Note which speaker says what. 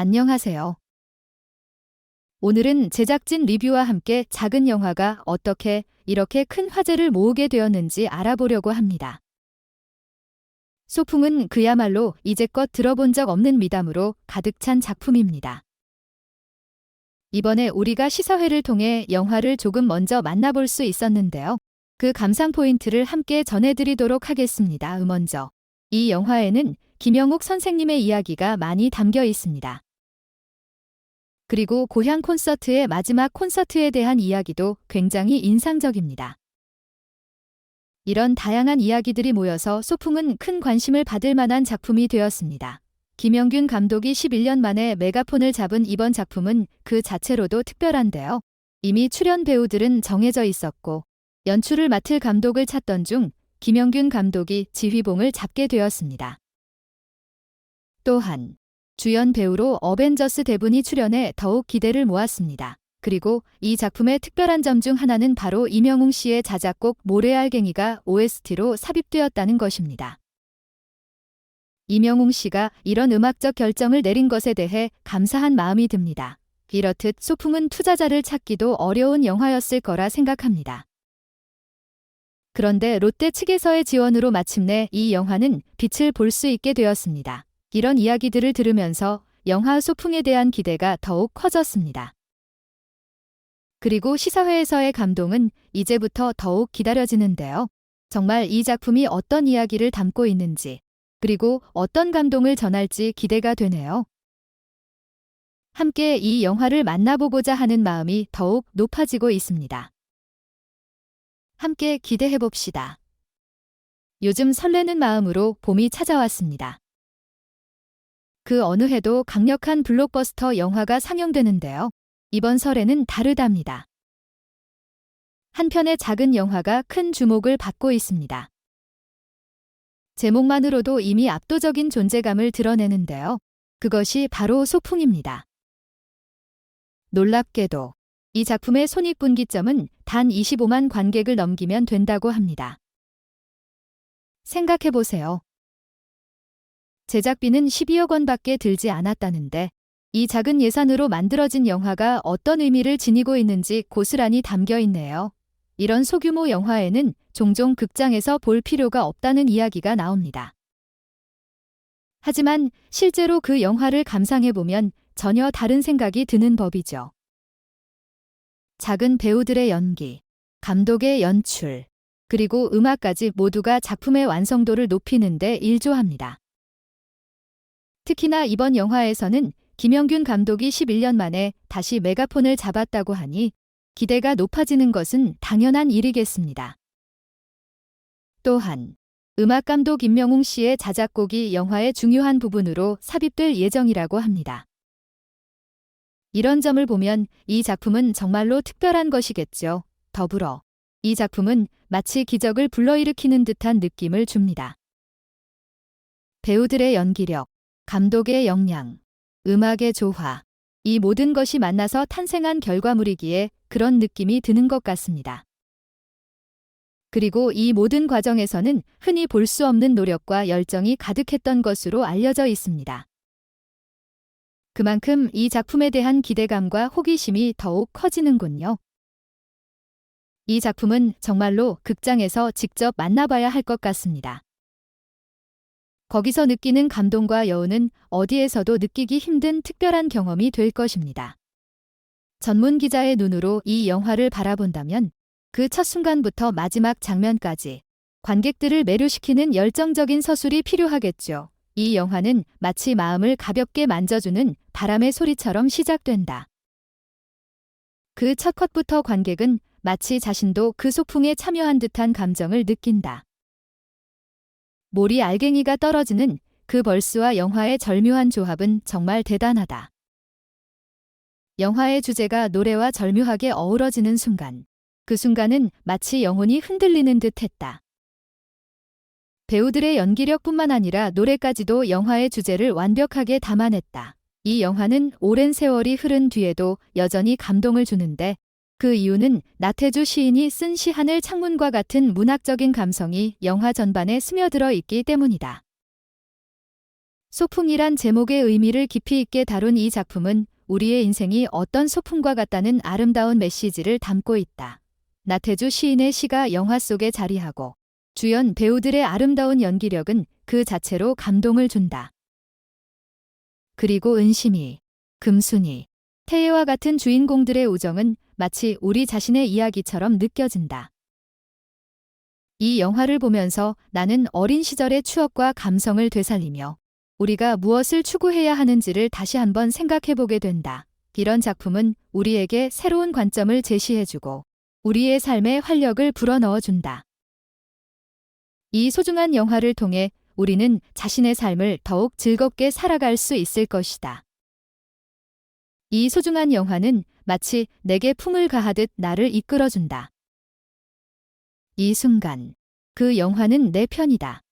Speaker 1: 안녕하세요. 오늘은 제작진 리뷰와 함께 작은 영화가 어떻게 이렇게 큰 화제를 모으게 되었는지 알아보려고 합니다. 소풍은 그야말로 이제껏 들어본 적 없는 미담으로 가득 찬 작품입니다. 이번에 우리가 시사회를 통해 영화를 조금 먼저 만나볼 수 있었는데요. 그 감상 포인트를 함께 전해드리도록 하겠습니다. 먼저, 이 영화에는 김영욱 선생님의 이야기가 많이 담겨 있습니다. 그리고 고향 콘서트의 마지막 콘서트에 대한 이야기도 굉장히 인상적입니다. 이런 다양한 이야기들이 모여서 소풍은 큰 관심을 받을 만한 작품이 되었습니다. 김영균 감독이 11년 만에 메가폰을 잡은 이번 작품은 그 자체로도 특별한데요. 이미 출연 배우들은 정해져 있었고 연출을 맡을 감독을 찾던 중 김영균 감독이 지휘봉을 잡게 되었습니다. 또한 주연 배우로 어벤져스 대분이 출연해 더욱 기대를 모았습니다. 그리고 이 작품의 특별한 점 중 하나는 바로 임영웅 씨의 자작곡 모래알갱이가 OST로 삽입되었다는 것입니다. 임영웅 씨가 이런 음악적 결정을 내린 것에 대해 감사한 마음이 듭니다. 이렇듯 소풍은 투자자를 찾기도 어려운 영화였을 거라 생각합니다. 그런데 롯데 측에서의 지원으로 마침내 이 영화는 빛을 볼 수 있게 되었습니다. 이런 이야기들을 들으면서 영화 소풍에 대한 기대가 더욱 커졌습니다. 그리고 시사회에서의 감동은 이제부터 더욱 기다려지는데요. 정말 이 작품이 어떤 이야기를 담고 있는지, 그리고 어떤 감동을 전할지 기대가 되네요. 함께 이 영화를 만나보고자 하는 마음이 더욱 높아지고 있습니다. 함께 기대해봅시다. 요즘 설레는 마음으로 봄이 찾아왔습니다. 그 어느 해도 강력한 블록버스터 영화가 상영되는데요. 이번 설에는 다르답니다. 한 편의 작은 영화가 큰 주목을 받고 있습니다. 제목만으로도 이미 압도적인 존재감을 드러내는데요. 그것이 바로 소풍입니다. 놀랍게도 이 작품의 손익분기점은 단 25만 관객을 넘기면 된다고 합니다. 생각해보세요. 제작비는 12억 원밖에 들지 않았다는데 이 작은 예산으로 만들어진 영화가 어떤 의미를 지니고 있는지 고스란히 담겨 있네요. 이런 소규모 영화에는 종종 극장에서 볼 필요가 없다는 이야기가 나옵니다. 하지만 실제로 그 영화를 감상해보면 전혀 다른 생각이 드는 법이죠. 작은 배우들의 연기, 감독의 연출, 그리고 음악까지 모두가 작품의 완성도를 높이는 데 일조합니다. 특히나 이번 영화에서는 김영균 감독이 11년 만에 다시 메가폰을 잡았다고 하니 기대가 높아지는 것은 당연한 일이겠습니다. 또한 음악감독 임영웅 씨의 자작곡이 영화의 중요한 부분으로 삽입될 예정이라고 합니다. 이런 점을 보면 이 작품은 정말로 특별한 것이겠죠. 더불어 이 작품은 마치 기적을 불러일으키는 듯한 느낌을 줍니다. 배우들의 연기력, 감독의 역량, 음악의 조화, 이 모든 것이 만나서 탄생한 결과물이기에 그런 느낌이 드는 것 같습니다. 그리고 이 모든 과정에서는 흔히 볼 수 없는 노력과 열정이 가득했던 것으로 알려져 있습니다. 그만큼 이 작품에 대한 기대감과 호기심이 더욱 커지는군요. 이 작품은 정말로 극장에서 직접 만나봐야 할 것 같습니다. 거기서 느끼는 감동과 여운은 어디에서도 느끼기 힘든 특별한 경험이 될 것입니다. 전문 기자의 눈으로 이 영화를 바라본다면 그 첫 순간부터 마지막 장면까지 관객들을 매료시키는 열정적인 서술이 필요하겠죠. 이 영화는 마치 마음을 가볍게 만져주는 바람의 소리처럼 시작된다. 그 첫 컷부터 관객은 마치 자신도 그 소풍에 참여한 듯한 감정을 느낀다. 모리 알갱이가 떨어지는 그 벌스와 영화의 절묘한 조합은 정말 대단하다. 영화의 주제가 노래와 절묘하게 어우러지는 순간, 그 순간은 마치 영혼이 흔들리는 듯 했다. 배우들의 연기력뿐만 아니라 노래까지도 영화의 주제를 완벽하게 담아냈다. 이 영화는 오랜 세월이 흐른 뒤에도 여전히 감동을 주는데 그 이유는 나태주 시인이 쓴 시 하늘 창문과 같은 문학적인 감성이 영화 전반에 스며들어 있기 때문이다. 소풍이란 제목의 의미를 깊이 있게 다룬 이 작품은 우리의 인생이 어떤 소풍과 같다는 아름다운 메시지를 담고 있다. 나태주 시인의 시가 영화 속에 자리하고 주연 배우들의 아름다운 연기력은 그 자체로 감동을 준다. 그리고 은심이, 금순이, 태애와 같은 주인공들의 우정은 마치 우리 자신의 이야기처럼 느껴진다. 이 영화를 보면서 나는 어린 시절의 추억과 감성을 되살리며 우리가 무엇을 추구해야 하는지를 다시 한번 생각해보게 된다. 이런 작품은 우리에게 새로운 관점을 제시해주고 우리의 삶에 활력을 불어넣어준다. 이 소중한 영화를 통해 우리는 자신의 삶을 더욱 즐겁게 살아갈 수 있을 것이다. 이 소중한 영화는 마치 내게 품을 가하듯 나를 이끌어준다. 이 순간, 그 영화는 내 편이다.